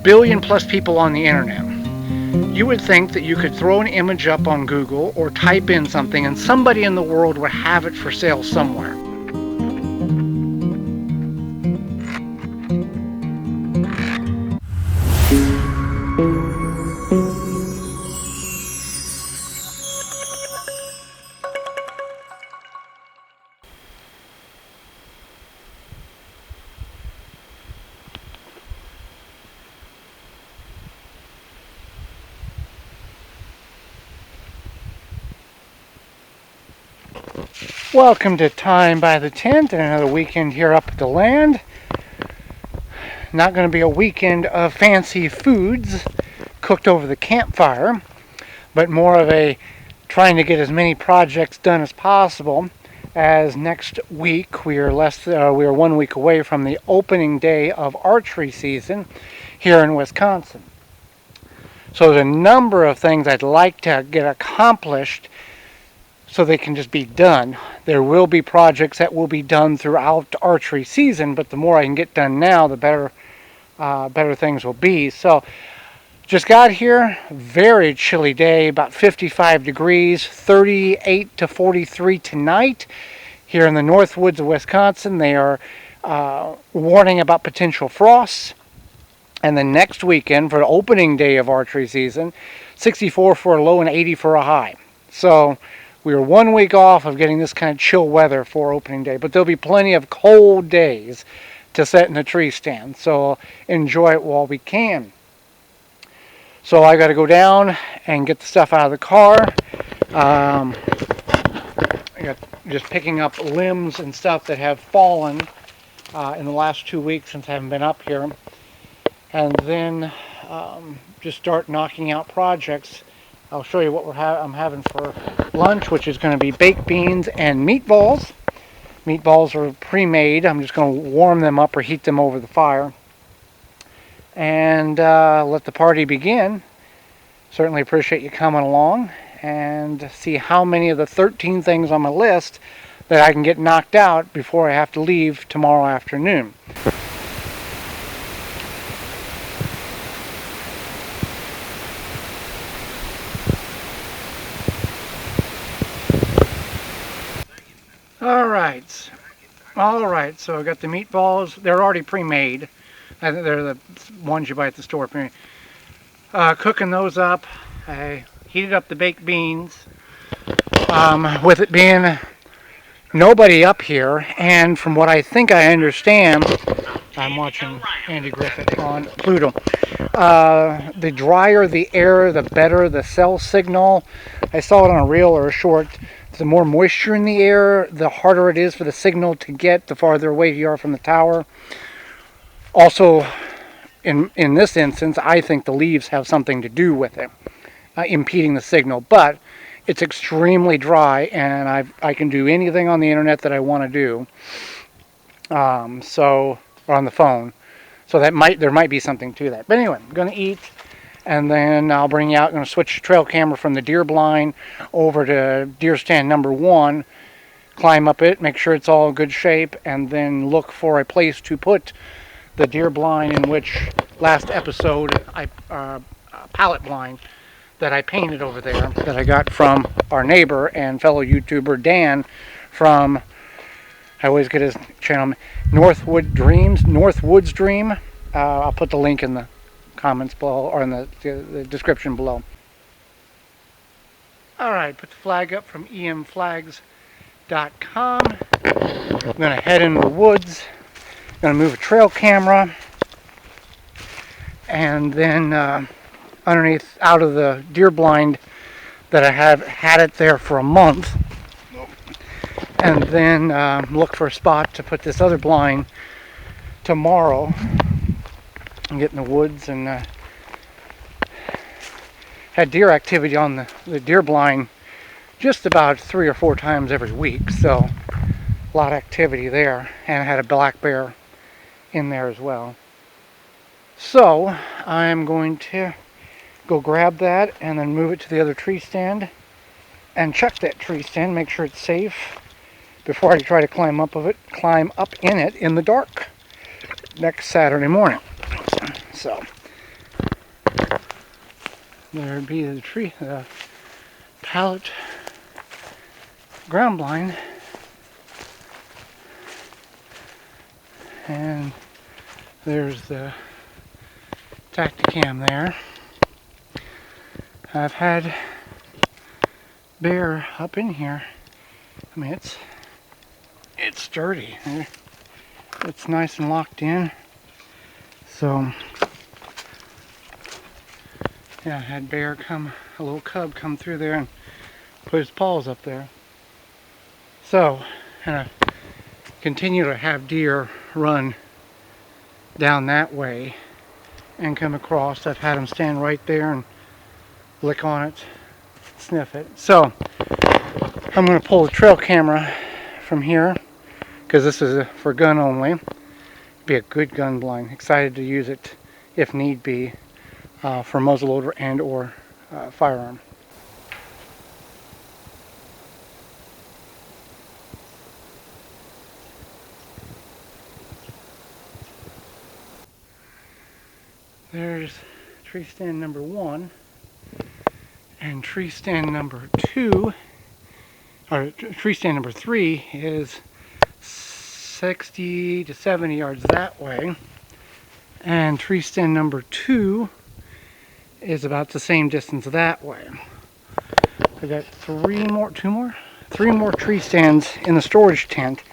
billion plus people on the internet. You would think that you could throw an image up on Google or type in something and somebody in the world would have it for sale somewhere. Welcome to Time by the Tent and another weekend here up at the land. Not going to be a weekend of fancy foods cooked over the campfire, but more of a trying to get as many projects done as possible, as next week we are 1 week away from the opening day of archery season here in Wisconsin. So there's a number of things I'd like to get accomplished so they can just be done. There will be projects that will be done throughout archery season, but the more I can get done now, the better things will be. So just got here, very chilly day, about 55 degrees, 38 to 43 tonight here in the Northwoods of Wisconsin. They are warning about potential frosts. And then next weekend, for the opening day of archery season, 64 for a low and 80 for a high. So we are 1 week off of getting this kind of chill weather for opening day, but there'll be plenty of cold days to set in the tree stand. So enjoy it while we can. So I got to go down and get the stuff out of the car. I got just picking up limbs and stuff that have fallen in the last 2 weeks since I haven't been up here. And then just start knocking out projects. I'll show you what I'm having for lunch, which is going to be baked beans and meatballs. Meatballs are pre-made. I'm just going to warm them up or heat them over the fire. And let the party begin. Certainly appreciate you coming along and see how many of the 13 things on my list that I can get knocked out before I have to leave tomorrow afternoon. All right, so I got the meatballs. They're already pre-made. They're the ones you buy at the store. Cooking those up. I heated up the baked beans. With it being nobody up here, and from what I think I understand, I'm watching Andy Griffith on Pluto. The drier the air, the better the cell signal. I saw it on a reel or a short. The more moisture in the air, the harder it is for the signal to get, the farther away you are from the tower. Also, in this instance, I think the leaves have something to do with it, impeding the signal. But it's extremely dry, and I can do anything on the internet that I want to do. Or on the phone. So there might be something to that. But anyway, I'm going to eat. And then I'll bring you out. I'm going to switch the trail camera from the deer blind over to deer stand number 1. Climb up it, make sure it's all in good shape, and then look for a place to put the deer blind in which last episode, pallet blind that I painted over there that I got from our neighbor and fellow YouTuber Dan from, I always get his channel, Northwoods Dream. I'll put the link in the comments below or in the description below. Alright, put the flag up from emflags.com. I'm going to head into the woods. I'm going to move a trail camera and then underneath out of the deer blind that I have had it there for a month, and then look for a spot to put this other blind tomorrow and get in the woods. And had deer activity on the deer blind just about 3 or 4 times every week, so a lot of activity there, and I had a black bear in there as well. So I'm going to go grab that and then move it to the other tree stand and check that tree stand, make sure it's safe before I try to climb up in it in the dark next Saturday morning. So there'd be the pallet ground blind, and there's the Tacticam there. I've had bear up in here. I mean, it's sturdy. It's nice and locked in. So yeah, I had bear a little cub come through there and put his paws up there. So, and I continue to have deer run down that way and come across. I've had them stand right there and lick on it, sniff it. So I'm going to pull the trail camera from here because this is for gun only. Be a good gun blind. Excited to use it if need be for muzzleloader and or firearm. There's tree stand number 1 and tree stand number 2, or tree stand number 3 is 60 to 70 yards that way, and tree stand number 2 is about the same distance that way. I've got three more tree stands in the storage tent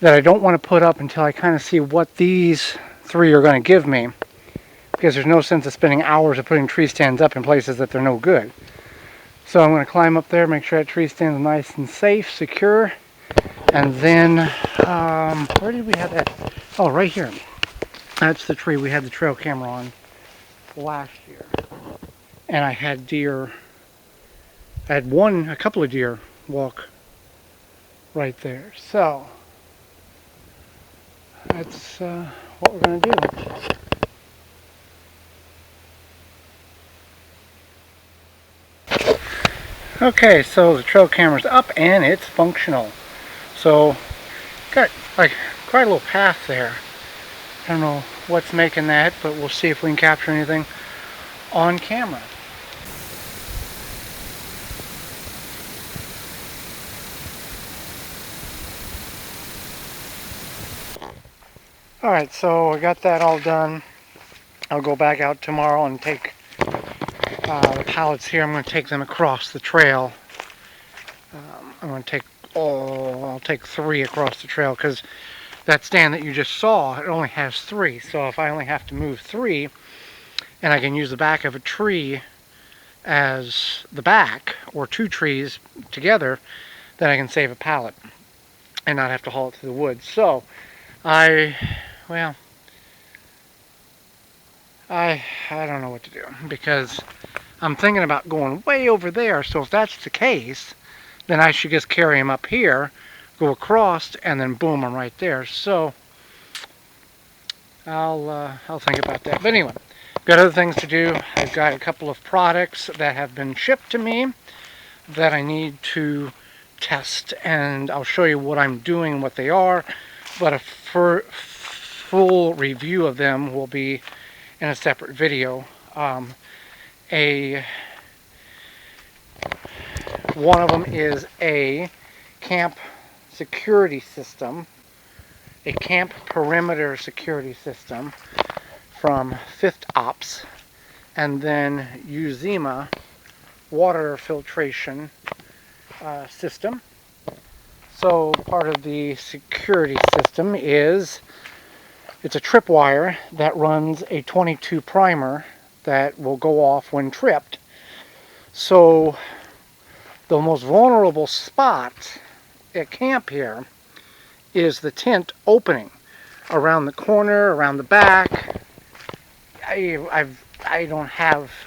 that I don't want to put up until I kind of see what these 3 are going to give me, because there's no sense of spending hours of putting tree stands up in places that they're no good. So I'm going to climb up there, make sure that tree stand is nice and safe, secure, and then where did we have that? Oh, right here. That's the tree we had the trail camera on last year, and I had deer. I had a couple of deer walk right there. So that's what we're going to do. Okay, so the trail camera's up and it's functional. So got like quite a little path there. I don't know what's making that, but we'll see if we can capture anything on camera. Alright, so I got that all done. I'll go back out tomorrow and take the pallets here. I'm going to take them across the trail. I'll take 3 across the trail, because that stand that you just saw, it only has 3. So if I only have to move 3, and I can use the back of a tree as the back, or 2 trees together, then I can save a pallet and not have to haul it through the woods. So I don't know what to do, because I'm thinking about going way over there. So if that's the case, then I should just carry him up here, go across, and then boom, I'm right there. So I'll think about that. But anyway, got other things to do. I've got a couple of products that have been shipped to me that I need to test, and I'll show you what I'm doing and what they are. But a full review of them will be in a separate video. One of them is a camp security system, a camp perimeter security system from 5th Ops, and then Uzima water filtration system. So part of the security system is it's a tripwire that runs a 22 primer that will go off when tripped. So the most vulnerable spot at camp here is the tent opening around the corner, around the back. I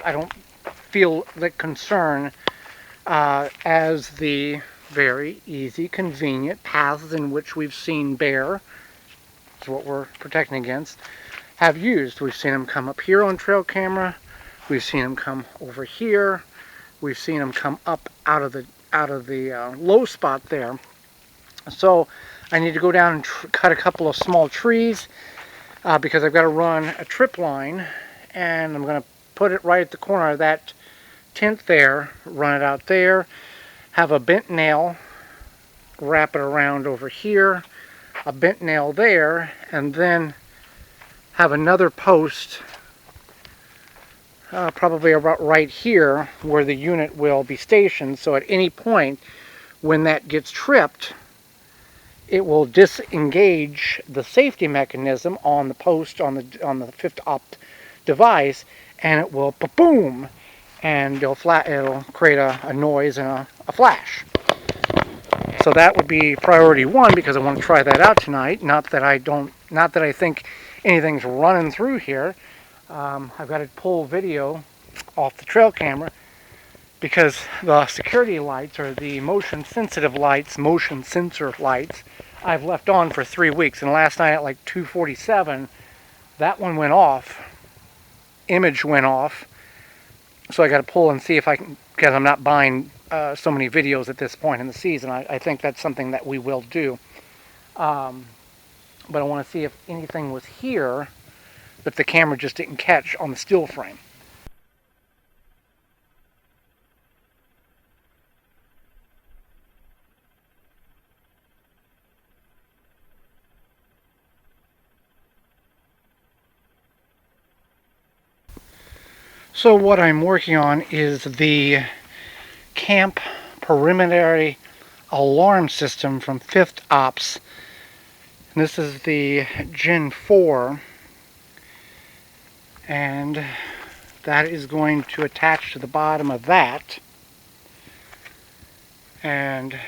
don't feel the concern as the very easy, convenient paths in which we've seen bear, is what we're protecting against, have used. We've seen them come up here on trail camera. We've seen them come over here. We've seen them come up out of the low spot there. So I need to go down and cut a couple of small trees because I've got to run a trip line, and I'm going to put it right at the corner of that tint there, run it out there, have a bent nail, wrap it around over here, a bent nail there, and then have another post probably about right here where the unit will be stationed, so at any point when that gets tripped, it will disengage the safety mechanism on the post on the fifth opt device, and it will boom, and it'll create a noise and a flash. So that would be priority one, because I want to try that out tonight. Not that I think anything's running through here. I've got to pull video off the trail camera because the security lights, or the motion sensor lights, I've left on for 3 weeks. And last night at like 2:47, that one went off. Image went off. So I got to pull and see if I can, because I'm not buying so many videos at this point in the season. I think that's something that we will do. But I want to see if anything was here that the camera just didn't catch on the still frame. So what I'm working on is the camp perimeter alarm system from 5th Ops. And this is the Gen 4, and that is going to attach to the bottom of that, and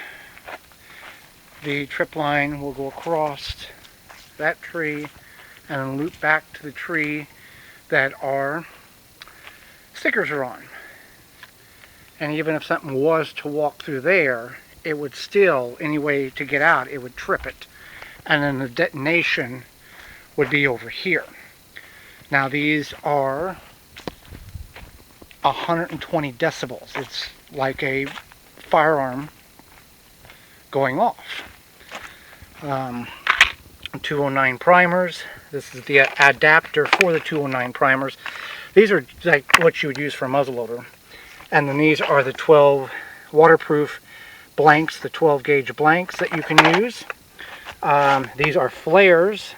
the trip line will go across that tree and loop back to the tree that our stickers are on. And even if something was to walk through there, it would still, any way to get out, it would trip it. And then the detonation would be over here. Now these are 120 decibels. It's like a firearm going off. 209 primers. This is the adapter for the 209 primers. These are like what you would use for a muzzleloader. And then these are the 12 waterproof blanks, the 12 gauge blanks that you can use. These are flares.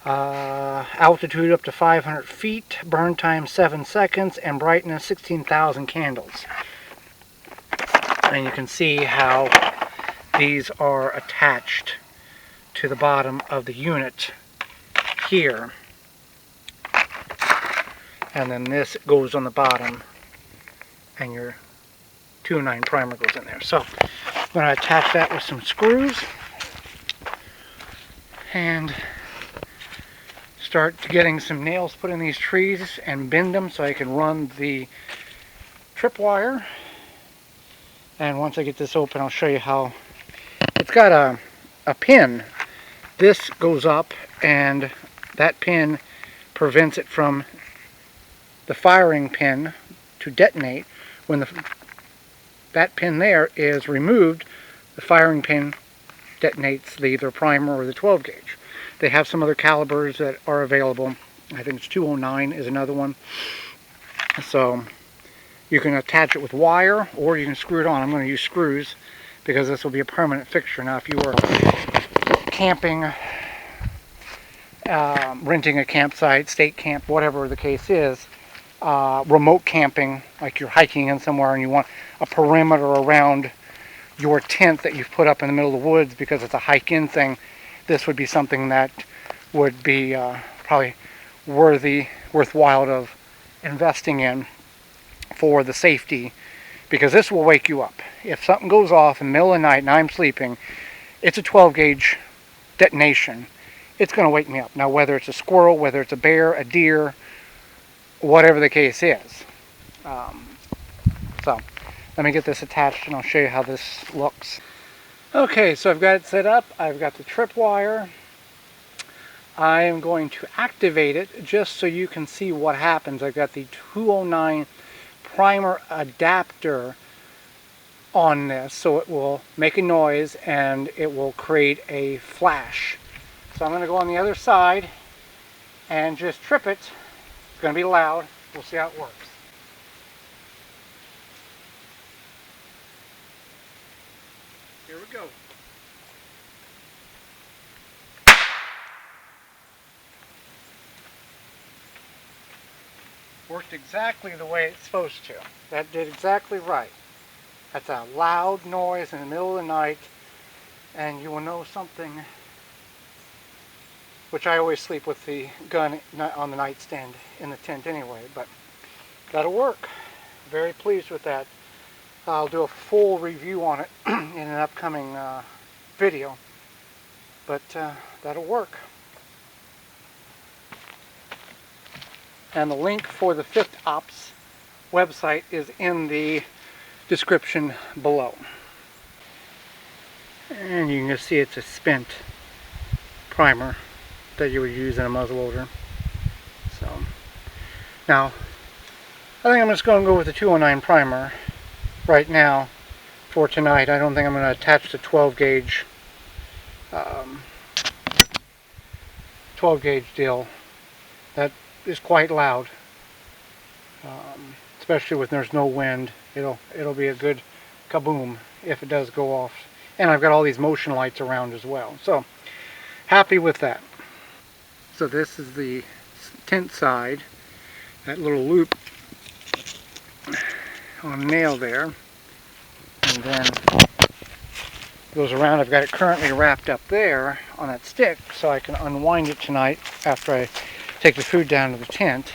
Altitude up to 500 feet, burn time 7 seconds, and brightness 16,000 candles. And you can see how these are attached to the bottom of the unit here. And then this goes on the bottom, and your 209 primer goes in there. So I'm going to attach that with some screws and start getting some nails put in these trees and bend them so I can run the tripwire. And once I get this open, I'll show you how it's got a pin. This goes up, and that pin prevents it from the firing pin to detonate. When that pin there is removed, the firing pin detonates either primer or the 12 gauge. They have some other calibers that are available. I think it's 209 is another one. So you can attach it with wire, or you can screw it on. I'm going to use screws because this will be a permanent fixture. Now if you were camping, renting a campsite, state camp, whatever the case is, remote camping, like you're hiking in somewhere and you want a perimeter around your tent that you've put up in the middle of the woods because it's a hike-in thing, this would be something that would be probably worthwhile of investing in for the safety, because this will wake you up. If something goes off in the middle of the night and I'm sleeping, it's a 12 gauge detonation. It's going to wake me up. Now whether it's a squirrel, whether it's a bear, a deer, whatever the case is. So let me get this attached and I'll show you how this looks. Okay, so I've got it set up. I've got the tripwire. I am going to activate it just so you can see what happens. I've got the 209 primer adapter on this, so it will make a noise and it will create a flash. So I'm going to go on the other side and just trip it. It's going to be loud. We'll see how it works. Worked exactly the way it's supposed to. That did exactly right. That's a loud noise in the middle of the night, and you will know something, which I always sleep with the gun on the nightstand in the tent anyway, but that'll work. Very pleased with that. I'll do a full review on it in an upcoming video, but that'll work. And the link for the Fifth Ops website is in the description below. And you can just see it's a spent primer that you would use in a muzzleloader. So now I think I'm just going to go with the 209 primer right now for tonight. I don't think I'm going to attach the 12 gauge deal. That is quite loud, especially when there's no wind. It'll be a good kaboom if it does go off. And I've got all these motion lights around as well, so happy with that. So this is the tent side, that little loop on the nail there, and then goes around. I've got it currently wrapped up there on that stick, so I can unwind it tonight after I take the food down to the tent.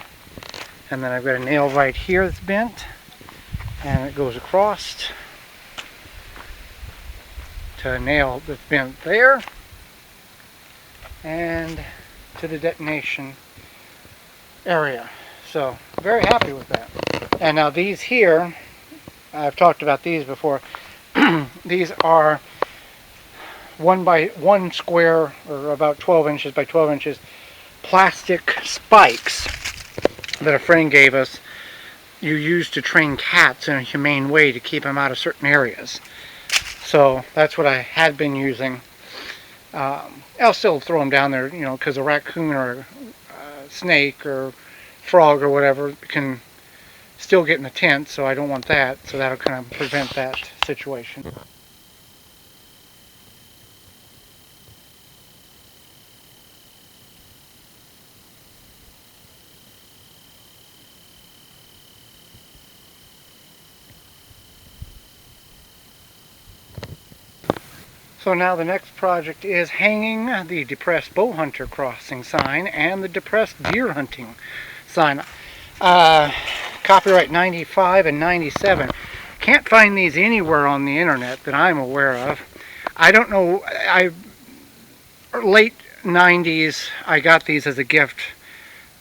And then I've got a nail right here that's bent, and it goes across to a nail that's bent there, and to the detonation area. So very happy with that. And now these here, I've talked about these before. These are 1 by 1 square, or about 12 inches by 12 inches, plastic spikes that a friend gave us. You use to train cats in a humane way to keep them out of certain areas. So that's what I had been using. I'll still throw them down there, because a raccoon or a snake or frog or whatever can still get in the tent, so I don't want that. So that'll kind of prevent that situation. So now the next project is hanging the depressed bow hunter crossing sign and the depressed deer hunting sign. Copyright 95 and 97. Can't find these anywhere on the internet that I'm aware of. I don't know, late 90s I got these as a gift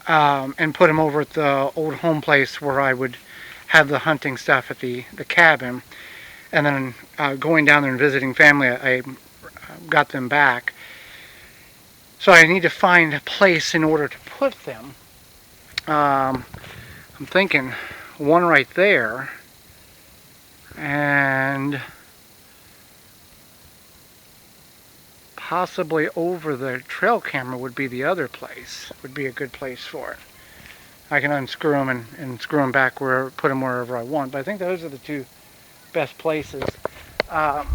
and put them over at the old home place where I would have the hunting stuff at the cabin. And then going down there and visiting family, I got them back. So I need to find a place in order to put them. I'm thinking one right there, and possibly over the trail camera would be the other place. Would be a good place for it. I can unscrew them and screw them back put them wherever I want. But I think those are the two best places. I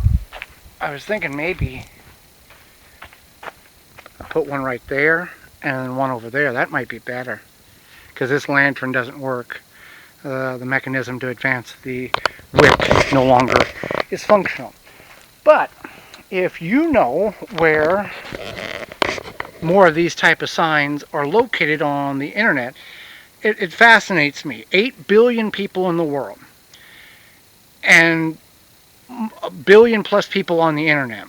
was thinking maybe put one right there and then one over there. That might be better, because this lantern doesn't work. The mechanism to advance the wick no longer is functional. But if you know where more of these type of signs are located on the internet, it fascinates me. 8 billion people in the world, and a billion plus people on the internet.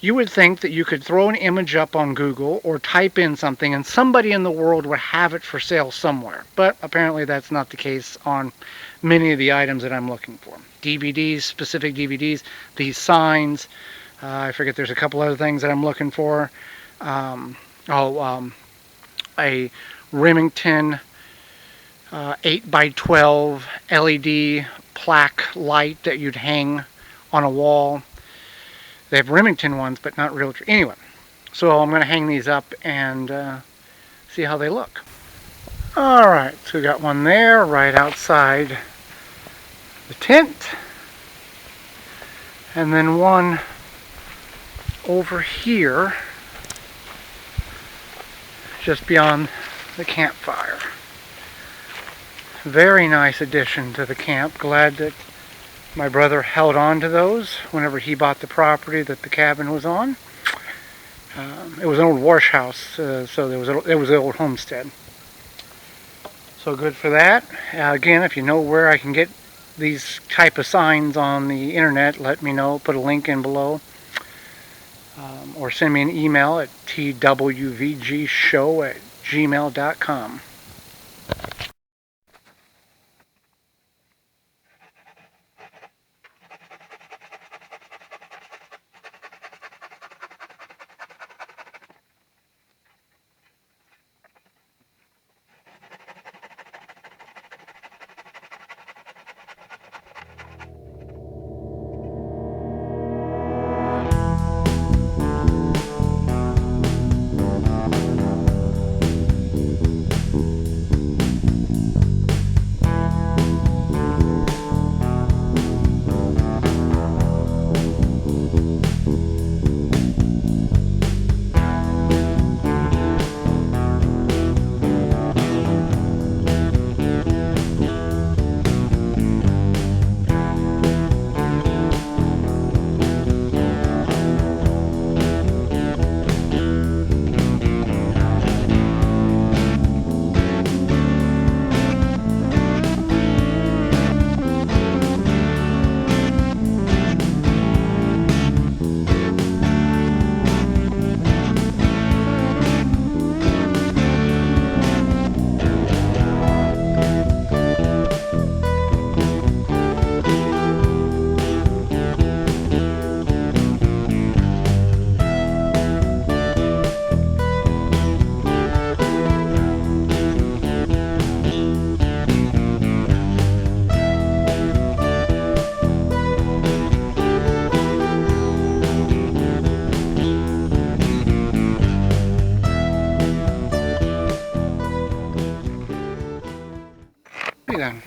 You would think that you could throw an image up on Google or type in something and somebody in the world would have it for sale somewhere. But apparently that's not the case on many of the items that I'm looking for. DVDs, specific DVDs, these signs. I forget, there's a couple other things that I'm looking for. A Remington 8x12 LED plaque light that you'd hang on a wall. They have Remington ones, but not real. Anyway, so I'm going to hang these up and see how they look. Alright, so we got one there right outside the tent, and then one over here just beyond the campfire. Very nice addition to the camp. Glad that my brother held on to those whenever he bought the property that the cabin was on. It was an old wash house, so it was an old homestead. So good for that. Again, if you know where I can get these type of signs on the internet, let me know. Put a link in below. Or send me an email at twvgshow@gmail.com. Then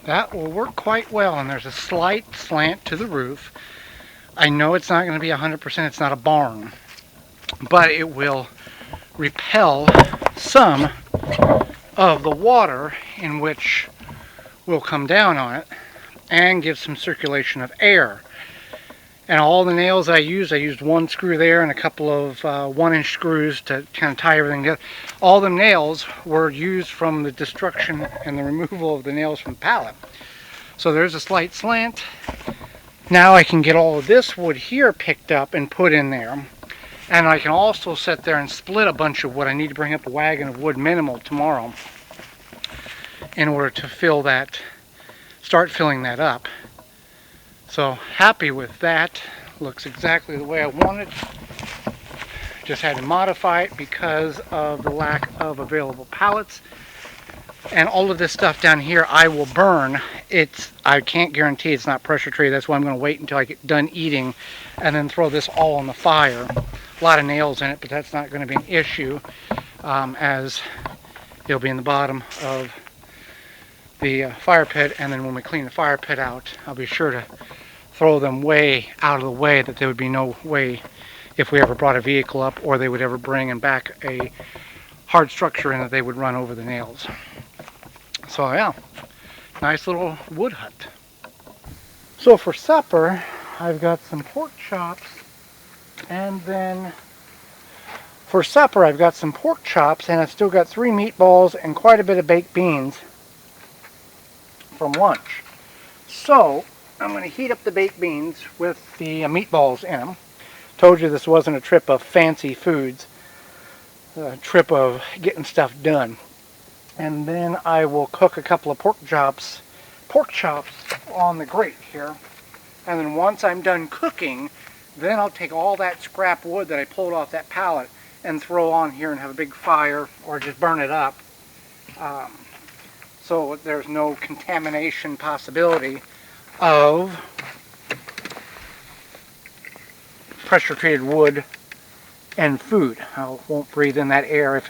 that will work quite well, and there's a slight slant to the roof. I know it's not going to be 100%, it's not a barn, but it will repel some of the water in which will come down on it and give some circulation of air. And all the nails I used one screw there and a couple of 1-inch screws to kind of tie everything together. All the nails were used from the destruction and the removal of the nails from the pallet. So there's a slight slant. Now I can get all of this wood here picked up and put in there. And I can also sit there and split a bunch of wood. I need to bring up a wagon of wood minimal tomorrow in order to start filling that up. So happy with that. Looks exactly the way I wanted. Just had to modify it because of the lack of available pallets. And all of this stuff down here I will burn. I can't guarantee it's not pressure treated. That's why I'm going to wait until I get done eating and then throw this all on the fire. A lot of nails in it, but that's not going to be an issue, as it'll be in the bottom of the fire pit. And then when we clean the fire pit out, I'll be sure to throw them way out of the way, that there would be no way, if we ever brought a vehicle up or they would ever bring and back a hard structure in, that they would run over the nails. So yeah, nice little wood hut. So for supper, I've got some pork chops, and then for supper I've got some pork chops, and I've still got 3 meatballs and quite a bit of baked beans from lunch. So I'm going to heat up the baked beans with the meatballs in them. Told you this wasn't a trip of fancy foods, a trip of getting stuff done. And then I will cook a couple of pork chops on the grate here. And then once I'm done cooking, then I'll take all that scrap wood that I pulled off that pallet and throw on here and have a big fire, or just burn it up. So there's no contamination possibility of pressure treated wood and food. I won't breathe in that air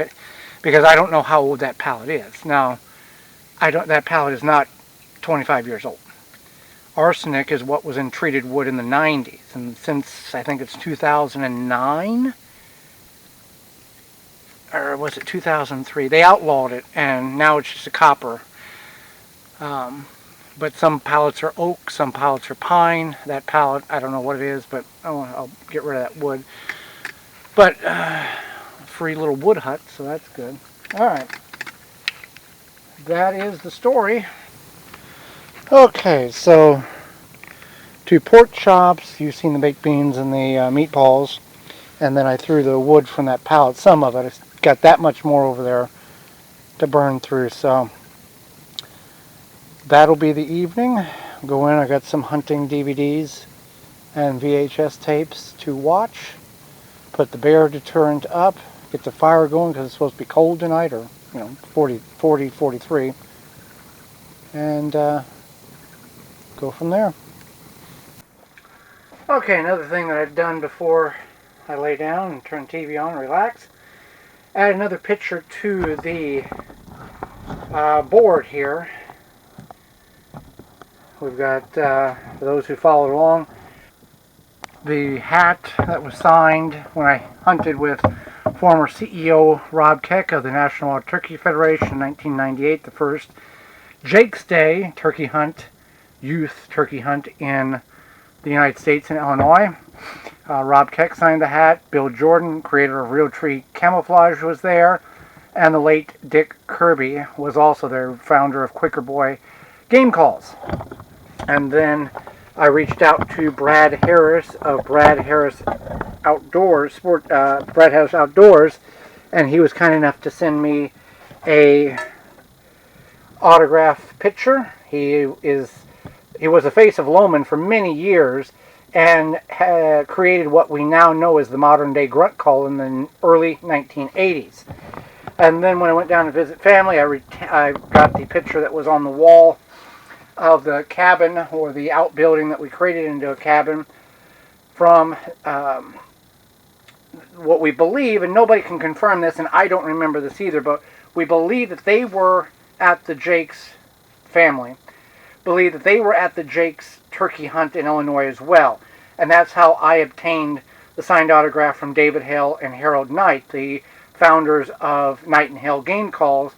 because I don't know how old that pallet is. Now, that pallet is not 25 years old. Arsenic is what was in treated wood in the 90s, and since I think it's 2009, or was it 2003, they outlawed it, and now it's just a copper But some pallets are oak, some pallets are pine. That pallet, I don't know what it is, but I'll get rid of that wood. But free little wood hut, so that's good. All right, that is the story. Okay, so 2 pork chops. You've seen the baked beans and the meatballs, and then I threw the wood from that pallet. Some of it. It's got that much more over there to burn through. So that'll be the evening. Go in. I got some hunting DVDs and VHS tapes to watch. Put the bear deterrent up. Get the fire going because it's supposed to be cold tonight, or 40, 43, and go from there. Okay, another thing that I've done before I lay down and turn the TV on and relax. Add another picture to the board here. We've got, for those who followed along, the hat that was signed when I hunted with former CEO Rob Keck of the National Wild Turkey Federation in 1998, the first Jake's Day turkey hunt, youth turkey hunt in the United States and Illinois. Rob Keck signed the hat. Bill Jordan, creator of Real Tree Camouflage, was there. And the late Dick Kirby was also there, founder of Quaker Boy Game Calls. And then I reached out to Brad Harris of Brad Harris Outdoors, Brad Harris Outdoors, and he was kind enough to send me a autograph picture. He was the face of Loman for many years and created what we now know as the modern day grunt call in the early 1980s. And then when I went down to visit family, I got the picture that was on the wall of the cabin, or the outbuilding that we created into a cabin, from what we believe, and nobody can confirm this, and I don't remember this either, but we believe that they were at the Jakes family, believe that they were at the Jakes turkey hunt in Illinois as well. And that's how I obtained the signed autograph from David Hale and Harold Knight, the founders of Knight and Hale Game Calls,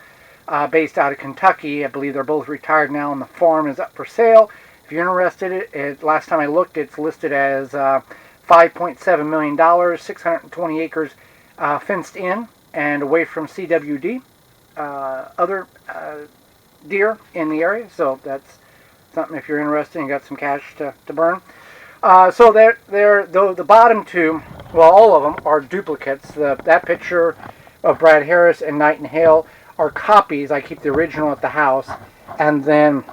based out of Kentucky. I believe they're both retired now, and the farm is up for sale. If you're interested, last time I looked, it's listed as $5.7 million, 620 acres fenced in and away from CWD, other deer in the area. So that's something if you're interested and got some cash to burn. So the bottom two, well, all of them are duplicates. That picture of Brad Harris and Knight and Hale are copies. I keep the original at the house, and then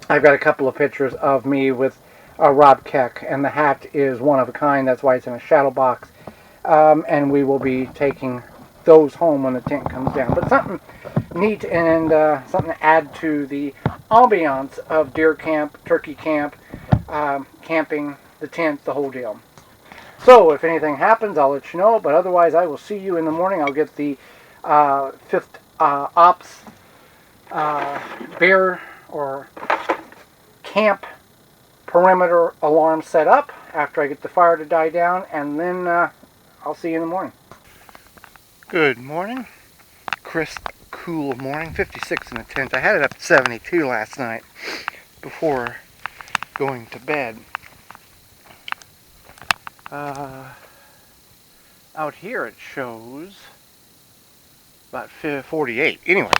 I've got a couple of pictures of me with Rob Keck, and the hat is one of a kind. That's why it's in a shadow box, and we will be taking those home when the tent comes down. But something neat and something to add to the ambiance of deer camp, turkey camp, camping, the tent, the whole deal. So if anything happens, I'll let you know, but otherwise I will see you in the morning. I'll get the 5th Ops bear or camp perimeter alarm set up after I get the fire to die down, and then I'll see you in the morning. Good morning. Crisp, cool morning. 56 in the tent. I had it up at 72 last night before going to bed. Out here it shows about 48. Anyway,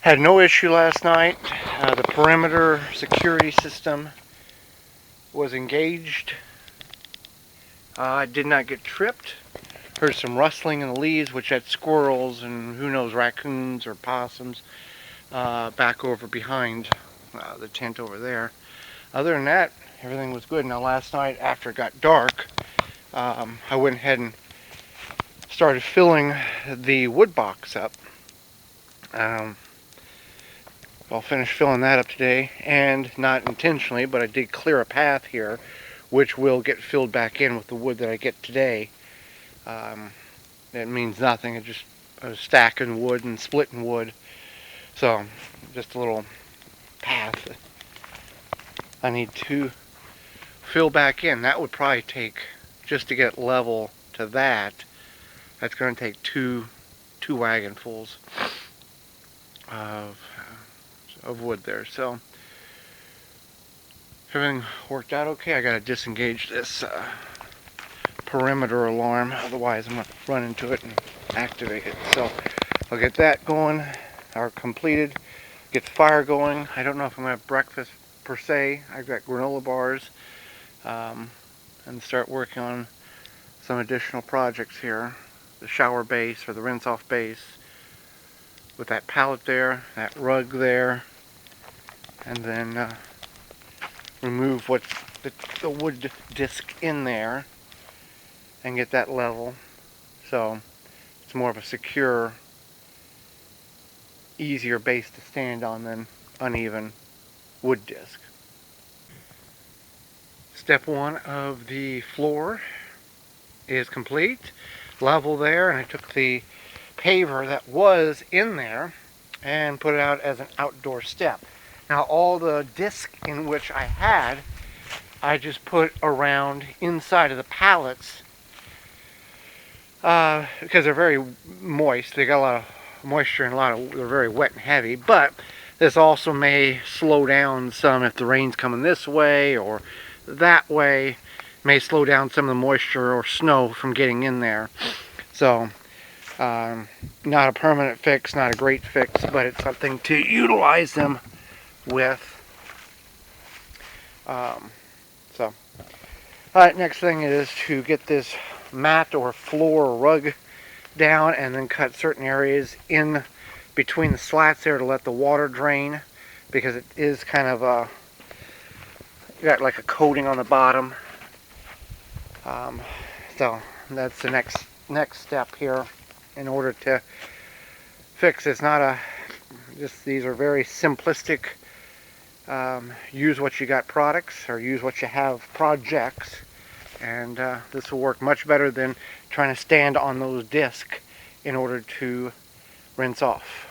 had no issue last night. The perimeter security system was engaged. I did not get tripped. Heard some rustling in the leaves, which had squirrels and who knows, raccoons or possums back over behind the tent over there. Other than that, everything was good. Now last night after it got dark, I went ahead and started filling the wood box up. I'll finish filling that up today, and not intentionally, but I did clear a path here, which will get filled back in with the wood that I get today. It means nothing. It's just stacking wood and splitting wood. So, just a little path I need to fill back in. That would probably take, just to get level to that, that's going to take two wagonfuls of, so of wood there. So everything worked out okay. I got to disengage this perimeter alarm, otherwise I'm going to run into it and activate it. So I'll get that going, or completed, get the fire going. I don't know if I'm going to have breakfast per se. I've got granola bars, and start working on some additional projects here. The shower base, or the rinse off base, with that pallet there, that rug there, and then remove what's the wood disc in there and get that level, so it's more of a secure, easier base to stand on than uneven wood disc. Step one of the floor is complete, level there, and I took the paver that was in there and put it out as an outdoor step. Now all the disc in which I had, I just put around inside of the pallets because they're very moist. They got a lot of moisture and they're very wet and heavy, but this also may slow down some if the rain's coming this way or that way. May slow down some of the moisture or snow from getting in there. So not a permanent fix, not a great fix, but it's something to utilize them with. Alright, next thing is to get this mat or floor or rug down, and then cut certain areas in between the slats there to let the water drain, because it is kind of got like a coating on the bottom. So that's the next step here in order to fix. It's not a these are very simplistic use what you got products, or use what you have projects, and this will work much better than trying to stand on those discs in order to rinse off.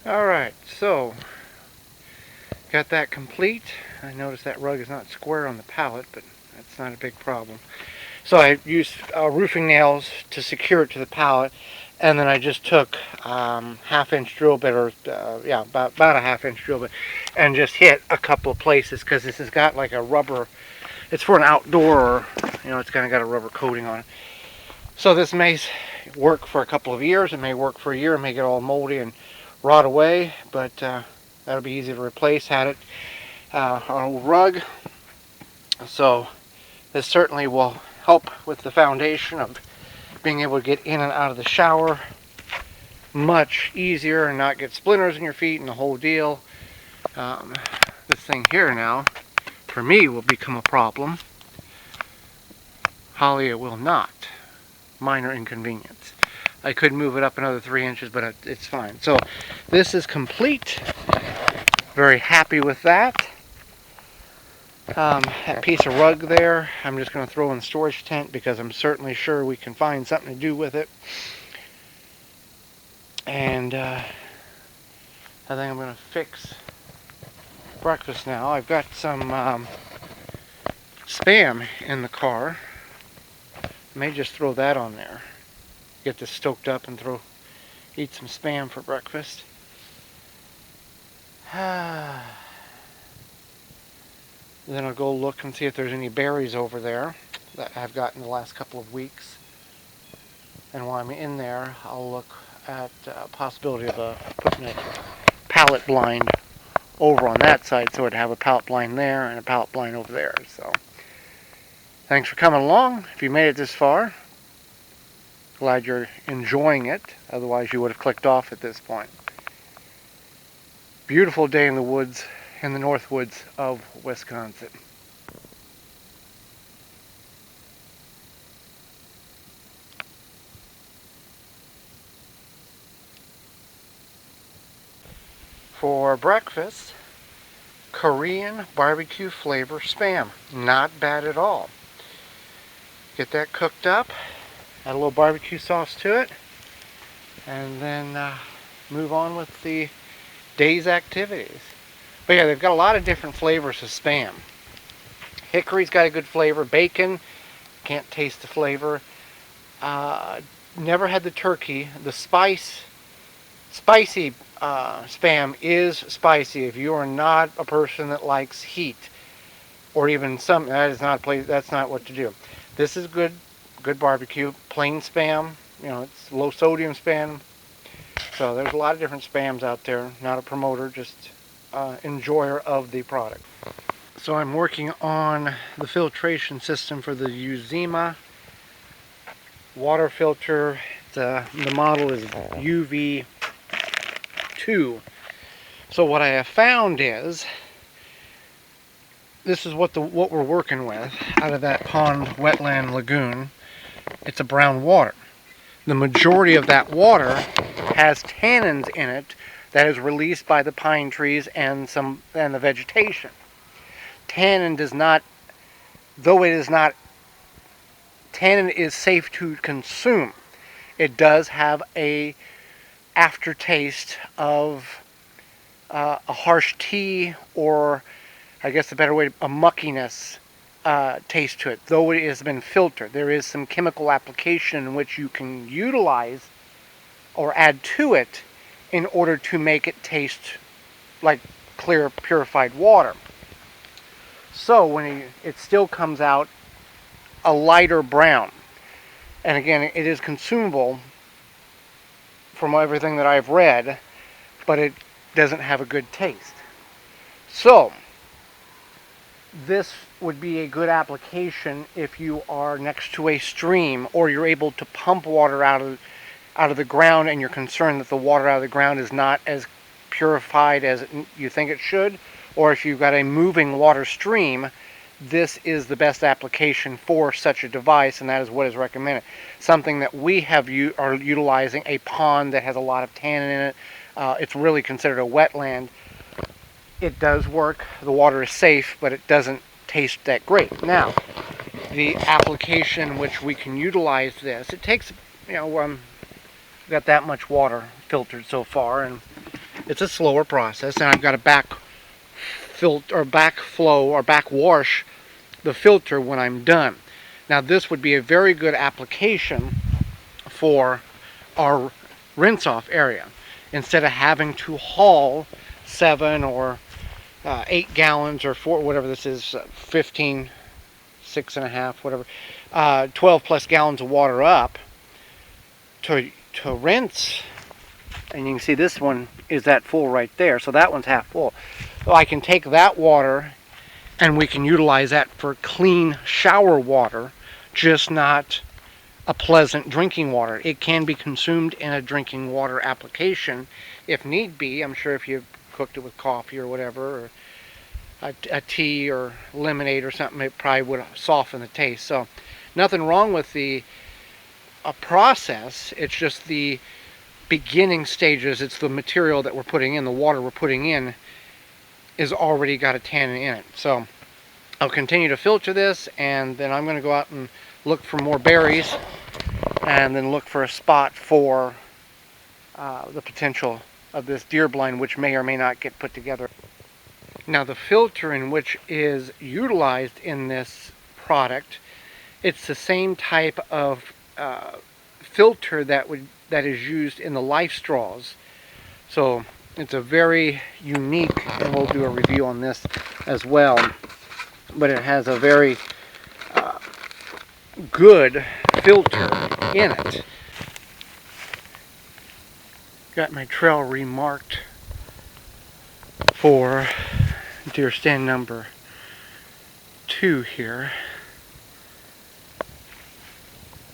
Alright, so got that complete. I noticed that rug is not square on the pallet, but that's not a big problem. So I used roofing nails to secure it to the pallet, and then I just took half-inch drill bit, or about a half-inch drill bit, and just hit a couple of places, because this has got like a rubber. It's for an outdoor, it's kind of got a rubber coating on it. So this may work for a couple of years. It may work for a year. It may get all moldy and rot away, but that'll be easy to replace. Had it on a rug, so this certainly will help with the foundation of being able to get in and out of the shower much easier and not get splinters in your feet and the whole deal. This thing here now, for me, will become a problem. Holly, it will not. Minor inconvenience. I could move it up another 3 inches, but it's fine. So this is complete. Very happy with that. That piece of rug there, I'm just going to throw in the storage tent, because I'm certainly sure we can find something to do with it. And I think I'm going to fix breakfast now. I've got some Spam in the car. I may just throw that on there. Get this stoked up and eat some Spam for breakfast. Then I'll go look and see if there's any berries over there that I've gotten the last couple of weeks. And while I'm in there, I'll look at possibility of putting a pallet blind over on that side, so I'd have a pallet blind there and a pallet blind over there. So thanks for coming along. If you made it this far, glad you're enjoying it. Otherwise you would have clicked off at this point. Beautiful day in the woods, in the Northwoods of Wisconsin. For breakfast, Korean barbecue flavor Spam. Not bad at all. Get that cooked up, Add a little barbecue sauce to it, and then move on with the day's activities. But yeah, they've got a lot of different flavors of Spam. Hickory's got a good flavor. Bacon, can't taste the flavor. Never had the turkey. The spicy Spam is spicy. If you are not a person that likes heat, or even some, that is not a place. That's not what to do. This is good barbecue. Plain Spam, you know, it's low sodium Spam. So there's a lot of different Spams out there. Not a promoter, just enjoyer of the product. So I'm working on the filtration system for the Uzima water filter. The model is UV2. So what I have found is, this is what we're working with out of that pond, wetland, lagoon. It's a brown water. The majority of that water has tannins in it that is released by the pine trees and the vegetation. Tannin does not, though it is not, tannin is safe to consume. It does have a aftertaste of a harsh tea, or I guess the better way, a muckiness taste to it. Though it has been filtered, there is some chemical application in which you can utilize or add to it in order to make it taste like clear, purified water. So when it still comes out a lighter brown. And again, it is consumable from everything that I've read, but it doesn't have a good taste. So this would be a good application if you are next to a stream, or you're able to pump water out of the ground and you're concerned that the water out of the ground is not as purified as you think it should, or if you've got a moving water stream, this is the best application for such a device, and that is what is recommended. Something that we are utilizing, a pond that has a lot of tannin in it. It's really considered a wetland. It does work. The water is safe, but it doesn't taste that great. Now, the application which we can utilize this, it takes, got that much water filtered so far, and it's a slower process, and I've got to backwash the filter when I'm done. Now this would be a very good application for our rinse off area. Instead of having to haul 7 or 8 gallons or 4, whatever this is, 15, 6.5, whatever, 12 plus gallons of water up to rinse. And you can see this one is that full right there, so that one's half full. So I can take that water and we can utilize that for clean shower water, just not a pleasant drinking water. It can be consumed in a drinking water application if need be. I'm sure if you cooked it with coffee or whatever, or a tea or lemonade or something, it probably would soften the taste. So nothing wrong with the process. It's just the beginning stages. It's the material that we're putting in, the water we're putting in is already got a tannin in it. So I'll continue to filter this, and then I'm going to go out and look for more berries, and then look for a spot for the potential of this deer blind, which may or may not get put together. Now the filter in which is utilized in this product, it's the same type of filter that is used in the life straws. So it's a very unique, and we'll do a review on this as well, but it has a very good filter in it. Got my trail remarked for deer stand number 2 here.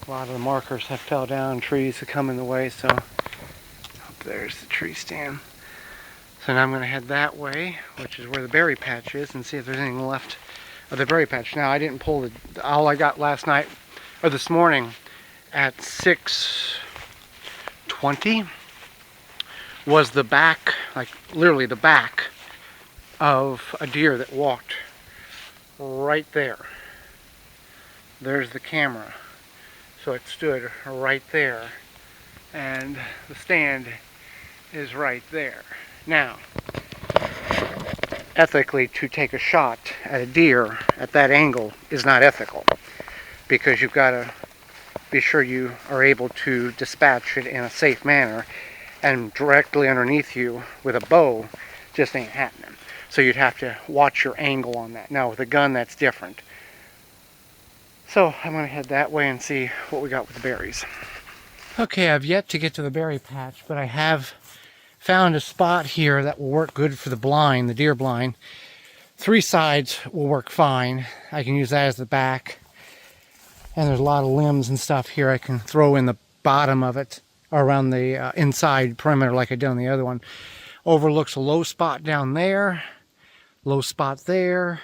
A lot of the markers have fell down, trees have come in the way, so there's the tree stand. So now I'm going to head that way, which is where the berry patch is, and see if there's anything left of the berry patch. Now I didn't pull all I got last night, or this morning at 6:20 was the back, like literally the back of a deer that walked right there. There's the camera. So it stood right there, and the stand is right there. Now, ethically, to take a shot at a deer at that angle is not ethical, because you've got to be sure you are able to dispatch it in a safe manner, and directly underneath you with a bow just ain't happening. So you'd have to watch your angle on that. Now with a gun, that's different. So I'm going to head that way and see what we got with the berries. Okay, I've yet to get to the berry patch, but I have found a spot here that will work good for the blind, the deer blind. 3 sides will work fine. I can use that as the back. And there's a lot of limbs and stuff here I can throw in the bottom of it, or around the inside perimeter like I did on the other one. Overlooks a low spot down there, low spot there.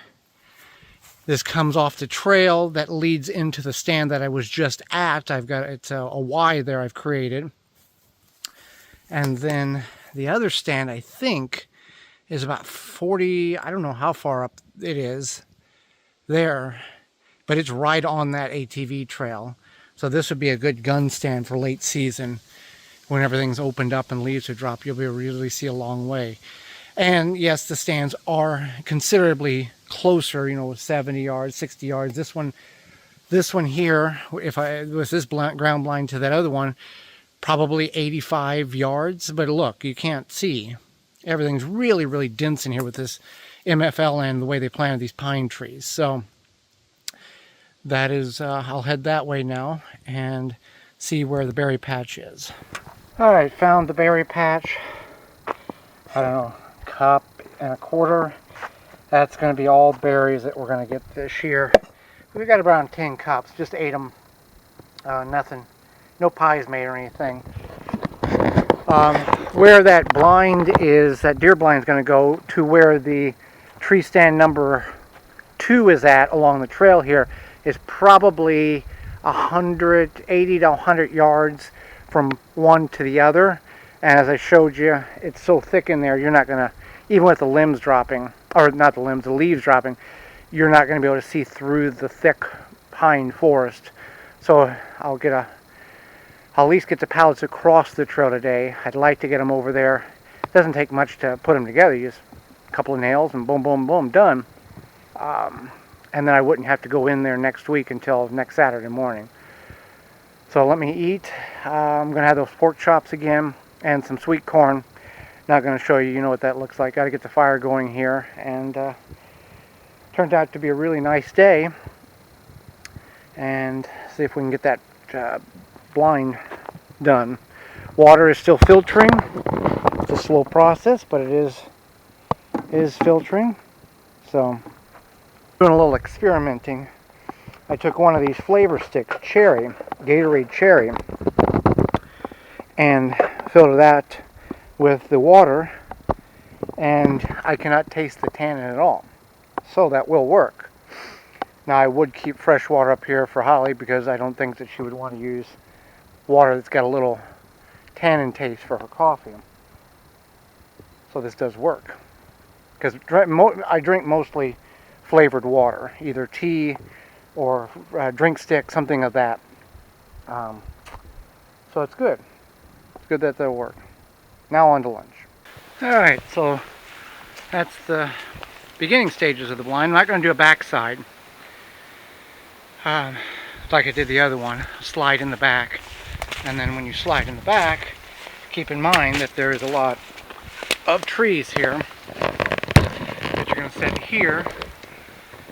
This comes off the trail that leads into the stand that I was just at. It's a Y there I've created. And then the other stand, I think, is about 40, I don't know how far up it is there, but it's right on that ATV trail. So this would be a good gun stand for late season when everything's opened up and leaves are dropped. You'll be able to really see a long way. And yes, the stands are considerably closer, 70 yards, 60 yards. This one here, if I was this ground blind to that other one, probably 85 yards. But look, you can't see. Everything's really, really dense in here with this MFL and the way they planted these pine trees. So that is, I'll head that way now and see where the berry patch is. All right, found the berry patch. I don't know, cup and a quarter. That's going to be all berries that we're going to get this year. We got around 10 cups, just ate them. Nothing, no pies made or anything. Where that blind is, that deer blind is going to go to where the tree stand number 2 is at along the trail here, is probably 80 to 100 yards from one to the other. And as I showed you, it's so thick in there, you're not going to, even with the limbs dropping, or not the limbs, the leaves dropping, you're not going to be able to see through the thick pine forest. So I'll at least get the pallets across the trail today. I'd like to get them over there. It doesn't take much to put them together. You just a couple of nails and boom, boom, boom, done. And then I wouldn't have to go in there next week until next Saturday morning. So let me eat. I'm going to have those pork chops again and some sweet corn. Not going to show you, what that looks like. Got to get the fire going here. And turned out to be a really nice day. And see if we can get that blind done. Water is still filtering. It's a slow process, but it is filtering. So doing a little experimenting. I took one of these flavor sticks, cherry, Gatorade cherry, and filled that with the water, and I cannot taste the tannin at all. So that will work. Now I would keep fresh water up here for Holly because I don't think that she would want to use water that's got a little tannin taste for her coffee. So this does work. Because I drink mostly flavored water, either tea or drink stick, something of that. So it's good. It's good that that'll work. Now on to lunch. Alright, so that's the beginning stages of the blind. I'm not going to do a backside like I did the other one. Slide in the back. And then when you slide in the back, keep in mind that there is a lot of trees here that you're going to set here.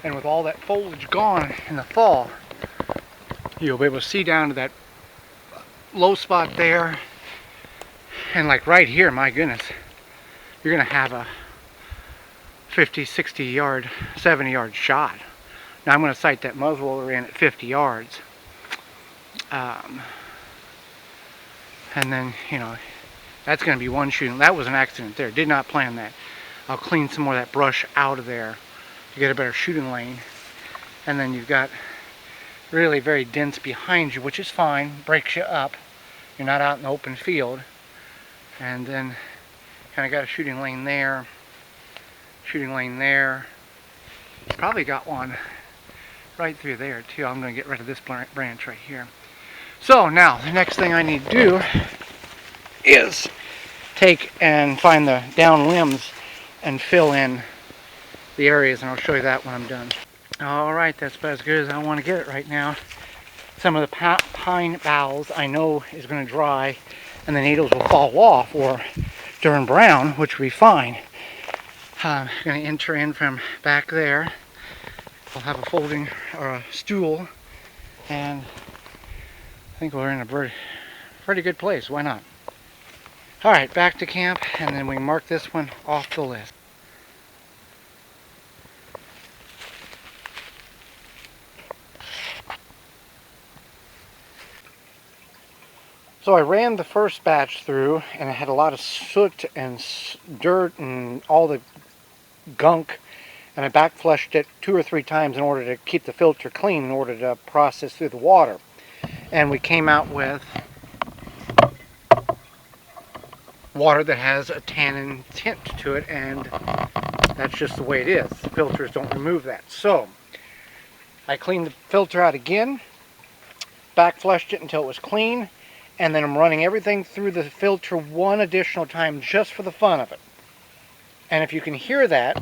And with all that foliage gone in the fall, you'll be able to see down to that low spot there. And like right here, my goodness, you're going to have a 50, 60 yard, 70 yard shot. Now I'm going to sight that muzzleloader in at 50 yards. And then, that's going to be one shooting. That was an accident there. Did not plan that. I'll clean some more of that brush out of there to get a better shooting lane. And then you've got really very dense behind you, which is fine. Breaks you up. You're not out in the open field. And then kind of got a shooting lane there. Shooting lane there. Probably got one right through there too. I'm going to get rid of this branch right here. So now the next thing I need to do is take and find the down limbs and fill in the areas, and I'll show you that when I'm done. Alright, that's about as good as I want to get it right now. Some of the pine boughs I know is going to dry and the needles will fall off or turn brown, which will be fine. I'm going to enter in from back there. I'll have a folding or a stool, and I think we're in a pretty good place. Why not? Alright, back to camp, and then we mark this one off the list. So I ran the first batch through, and it had a lot of soot and dirt and all the gunk, and I back flushed it 2 or 3 times in order to keep the filter clean, in order to process through the water. And we came out with water that has a tannin tint to it, and that's just the way it is. The filters don't remove that. So I cleaned the filter out again, back flushed it until it was clean, and then I'm running everything through the filter one additional time just for the fun of it. And if you can hear that,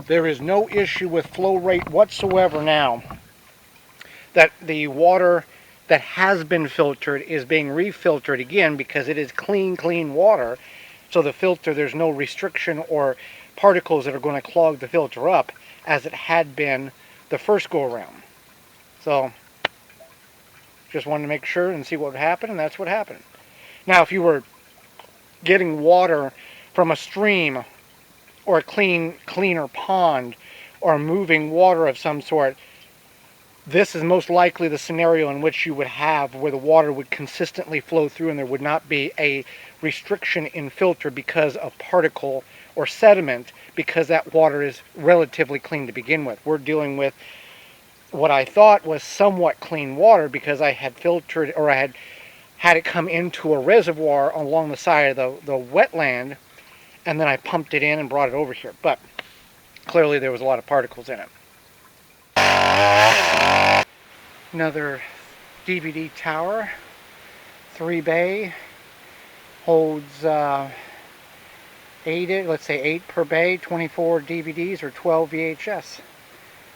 there is no issue with flow rate whatsoever now. That the water that has been filtered is being refiltered again because it is clean water. So the filter, there's no restriction or particles that are going to clog the filter up as it had been the first go around. So just wanted to make sure and see what would happen, and that's what happened. Now if you were getting water from a stream or a cleaner pond or moving water of some sort, this is most likely the scenario in which you would have where the water would consistently flow through and there would not be a restriction in filter because of particle or sediment, because that water is relatively clean to begin with. We're dealing with what I thought was somewhat clean water because I had filtered, or I had it come into a reservoir along the side of the wetland, and then I pumped it in and brought it over here. But clearly there was a lot of particles in it. Another DVD tower, 3-bay, holds 8 per bay, 24 DVDs or 12 VHS.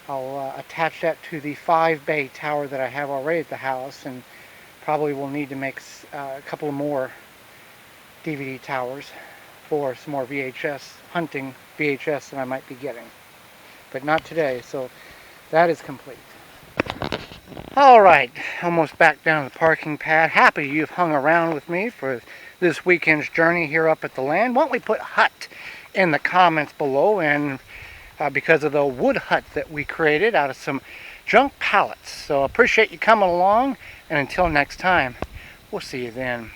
I'll attach that to the 5-bay tower that I have already at the house, and probably will need to make a couple of more DVD towers for some more VHS, hunting VHS that I might be getting. But not today, so that is complete. Alright, almost back down to the parking pad. Happy you've hung around with me for this weekend's journey here up at the land. Why don't we put hut in the comments below, and because of the wood hut that we created out of some junk pallets. So appreciate you coming along, and until next time, we'll see you then.